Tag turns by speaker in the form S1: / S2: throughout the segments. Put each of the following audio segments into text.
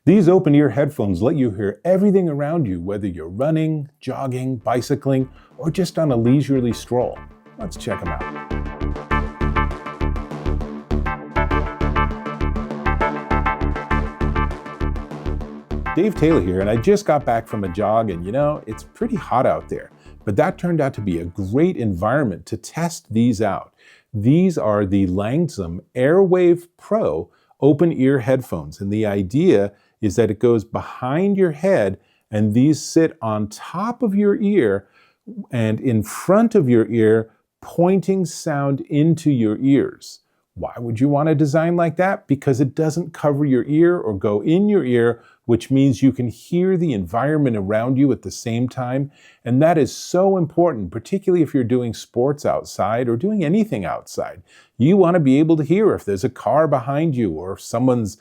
S1: These open-ear headphones let you hear everything around you, whether you're running, jogging, bicycling, or just on a leisurely stroll. Let's check them out. Dave Taylor here, and I just got back from a jog, and it's pretty hot out there. But that turned out to be a great environment to test these out. These are the Langsdom AirWave Pro open-ear headphones, and the idea is that it goes behind your head, and these sit on top of your ear and in front of your ear, pointing sound into your ears. Why would you want a design like that? Because it doesn't cover your ear or go in your ear, which means you can hear the environment around you at the same time. And that is so important, particularly if you're doing sports outside or doing anything outside. You want to be able to hear if there's a car behind you or if someone's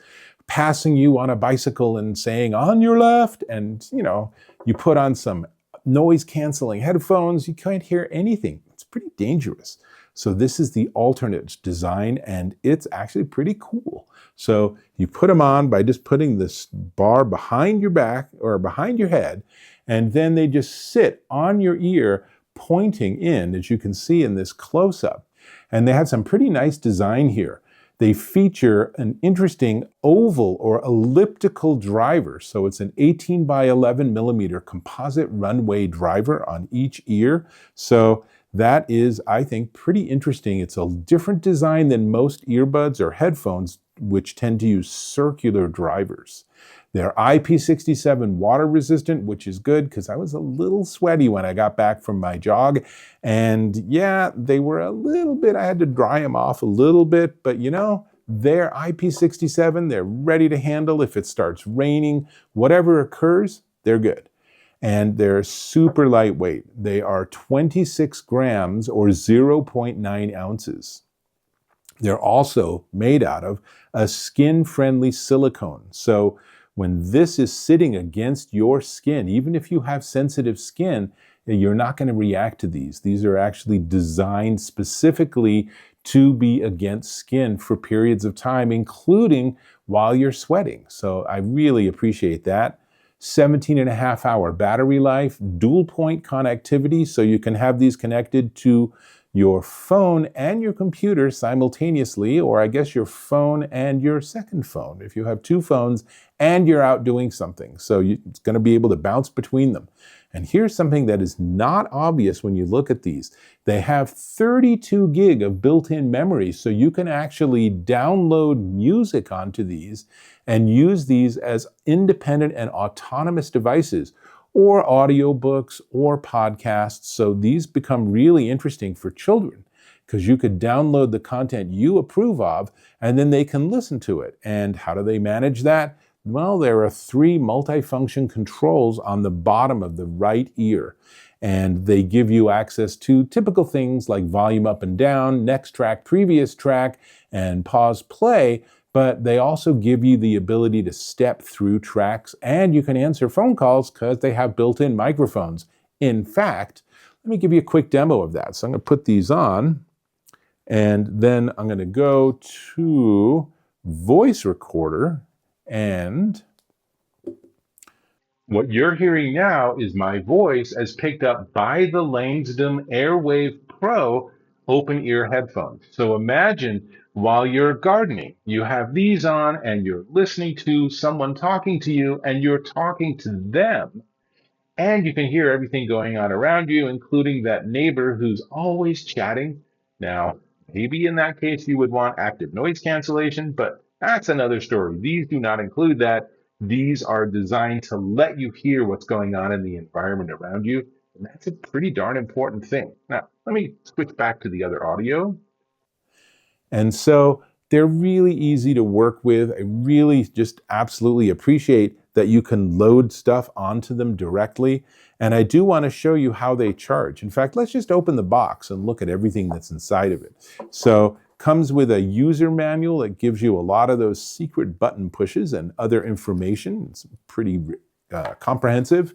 S1: passing you on a bicycle and saying, "On your left," and you put on some noise canceling headphones, you can't hear anything. It's pretty dangerous. So this is the alternate design, and it's actually pretty cool. So you put them on by just putting this bar behind your back or behind your head, and then they just sit on your ear pointing in, as you can see in this close-up. And they have some pretty nice design here. They feature an interesting oval or elliptical driver. So it's an 18 by 11 millimeter composite runway driver on each ear. So that is, I think, pretty interesting. It's a different design than most earbuds or headphones, which tend to use circular drivers. They're IP67 water resistant, which is good because I was a little sweaty when I got back from my jog. And yeah, they were a little bit, I had to dry them off a little bit, but they're IP67. They're ready to handle if it starts raining. Whatever occurs, they're good. And they're super lightweight. They are 26 grams or 0.9 ounces. They're also made out of a skin-friendly silicone. So when this is sitting against your skin, even if you have sensitive skin, you're not going to react to these. These are actually designed specifically to be against skin for periods of time, including while you're sweating. So I really appreciate that. 17.5-hour battery life, dual point connectivity, so you can have these connected to your phone and your computer simultaneously, or I guess your phone and your second phone, if you have two phones and you're out doing something. So it's going to be able to bounce between them. And here's something that is not obvious when you look at these. They have 32 gig of built-in memory, so you can actually download music onto these and use these as independent and autonomous devices, or audiobooks or podcasts. So these become really interesting for children because you could download the content you approve of and then they can listen to it. And how do they manage that? Well, there are 3 multifunction controls on the bottom of the right ear. And they give you access to typical things like volume up and down, next track, previous track, and pause play. But they also give you the ability to step through tracks, and you can answer phone calls because they have built-in microphones. In fact, let me give you a quick demo of that. So I'm going to put these on, and then I'm going to go to voice recorder, and what you're hearing now is my voice as picked up by the Langsdom AirWave Pro open ear headphones. So imagine while you're gardening, you have these on and you're listening to someone talking to you and you're talking to them. And you can hear everything going on around you, including that neighbor who's always chatting. Now, maybe in that case, you would want active noise cancellation, but that's another story. These do not include that. These are designed to let you hear what's going on in the environment around you. And that's a pretty darn important thing. Now, let me switch back to the other audio. And so they're really easy to work with. I really just absolutely appreciate that you can load stuff onto them directly. And I do want to show you how they charge. In fact, let's just open the box and look at everything that's inside of it. So comes with a user manual that gives you a lot of those secret button pushes and other information. It's pretty comprehensive.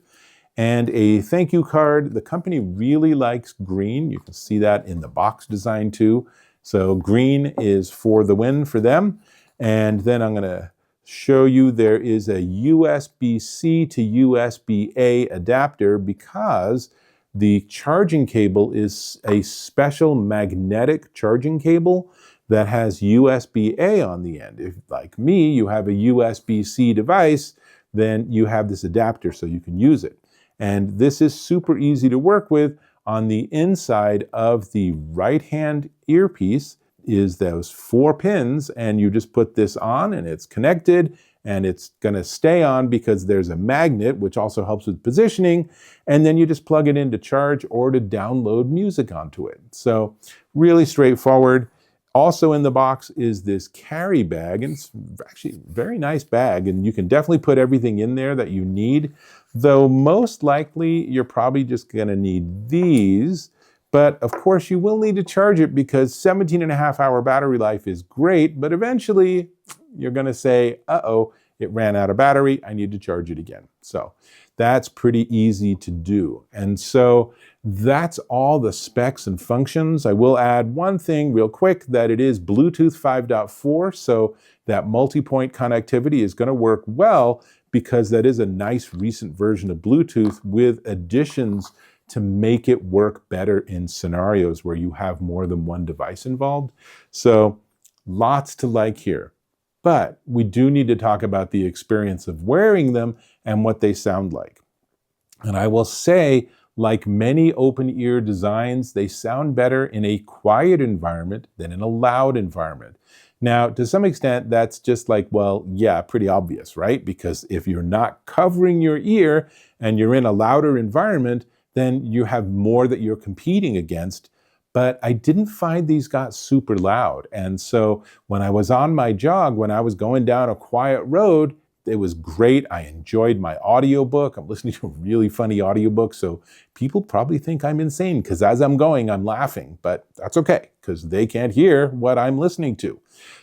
S1: And a thank you card. The company really likes green. You can see that in the box design too. So green is for the win for them. And then I'm going to show you there is a USB-C to USB-A adapter because the charging cable is a special magnetic charging cable that has USB-A on the end. If, like me, you have a USB-C device, then you have this adapter so you can use it. And this is super easy to work with. On the inside of the right-hand earpiece is those 4 pins, and you just put this on and it's connected, and it's going to stay on because there's a magnet, which also helps with positioning, and then you just plug it in to charge or to download music onto it. So really straightforward. Also in the box is this carry bag, and it's actually a very nice bag, and you can definitely put everything in there that you need, though most likely you're probably just going to need these. But of course you will need to charge it because 17.5-hour battery life is great, but eventually you're going to say, uh-oh, it ran out of battery, I need to charge it again. So that's pretty easy to do. And so that's all the specs and functions. I will add one thing real quick, that it is Bluetooth 5.4, so that multi-point connectivity is going to work well because that is a nice recent version of Bluetooth with additions to make it work better in scenarios where you have more than one device involved. So lots to like here. But we do need to talk about the experience of wearing them and what they sound like. And I will say, like many open ear designs, they sound better in a quiet environment than in a loud environment. Now, to some extent, that's just like, well, yeah, pretty obvious, right? Because if you're not covering your ear and you're in a louder environment, then you have more that you're competing against. But I didn't find these got super loud. And so when I was on my jog, when I was going down a quiet road, it was great. I enjoyed my audiobook. I'm listening to a really funny audiobook, so people probably think I'm insane because as I'm going, I'm laughing. But that's okay because they can't hear what I'm listening to.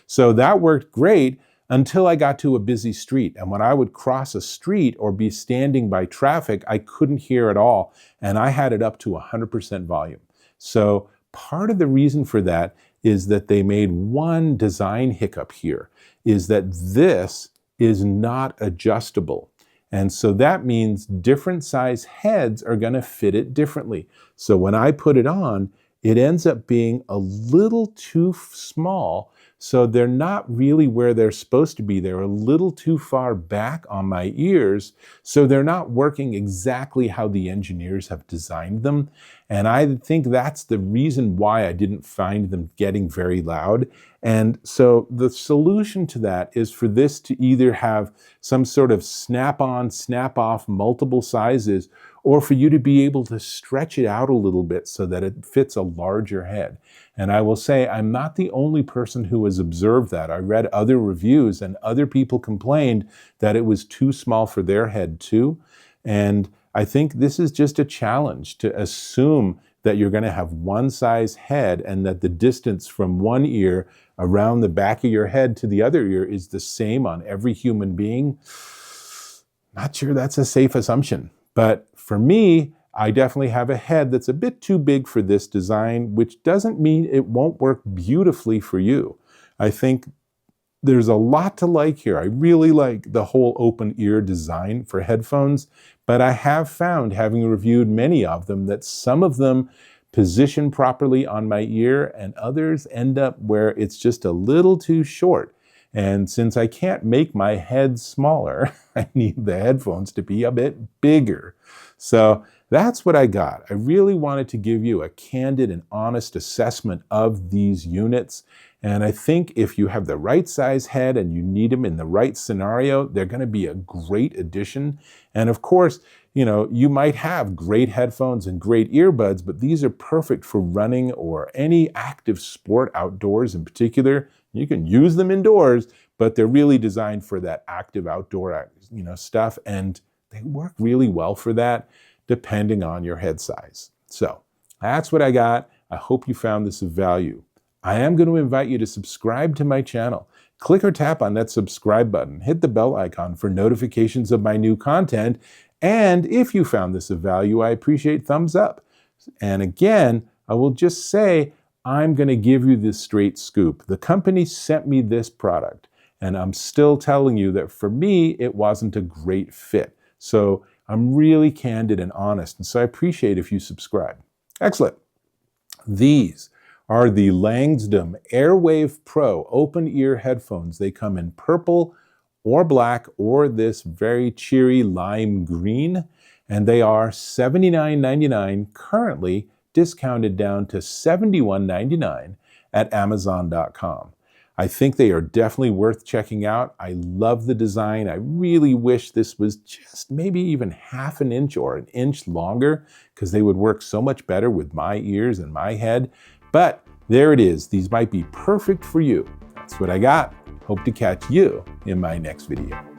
S1: So that worked great until I got to a busy street. And when I would cross a street or be standing by traffic, I couldn't hear at all. And I had it up to 100% volume. So part of the reason for that is that they made one design hiccup here, is that this is not adjustable. And so that means different size heads are going to fit it differently. So when I put it on, it ends up being a little too small. So they're not really where they're supposed to be. They're a little too far back on my ears. So they're not working exactly how the engineers have designed them. And I think that's the reason why I didn't find them getting very loud. And so the solution to that is for this to either have some sort of snap-on, snap-off, multiple sizes, or for you to be able to stretch it out a little bit so that it fits a larger head. And I will say I'm not the only person who has observed that. I read other reviews and other people complained that it was too small for their head too. And I think this is just a challenge to assume that you're going to have one size head and that the distance from one ear around the back of your head to the other ear is the same on every human being. Not sure that's a safe assumption. But for me, I definitely have a head that's a bit too big for this design, which doesn't mean it won't work beautifully for you. I think there's a lot to like here. I really like the whole open ear design for headphones, but I have found, having reviewed many of them, that some of them position properly on my ear and others end up where it's just a little too short. And since I can't make my head smaller, I need the headphones to be a bit bigger. So that's what I got. I really wanted to give you a candid and honest assessment of these units. And I think if you have the right size head and you need them in the right scenario, they're going to be a great addition. And of course, you know, you might have great headphones and great earbuds, but these are perfect for running or any active sport outdoors in particular. You can use them indoors, but they're really designed for that active outdoor, stuff. And they work really well for that, depending on your head size. So that's what I got. I hope you found this of value. I am going to invite you to subscribe to my channel. Click or tap on that subscribe button. Hit the bell icon for notifications of my new content. And if you found this of value, I appreciate thumbs up. And again, I will just say, I'm going to give you this straight scoop. The company sent me this product. And I'm still telling you that for me, it wasn't a great fit. So I'm really candid and honest. And so I appreciate if you subscribe. Excellent. These are the Langsdom AirWave Pro open ear headphones. They come in purple or black or this very cheery lime green, and they are $79.99, currently discounted down to $71.99 at Amazon.com. I think they are definitely worth checking out. I love the design. I really wish this was just maybe even half an inch or an inch longer, because they would work so much better with my ears and my head. But there it is. These might be perfect for you. That's what I got. Hope to catch you in my next video.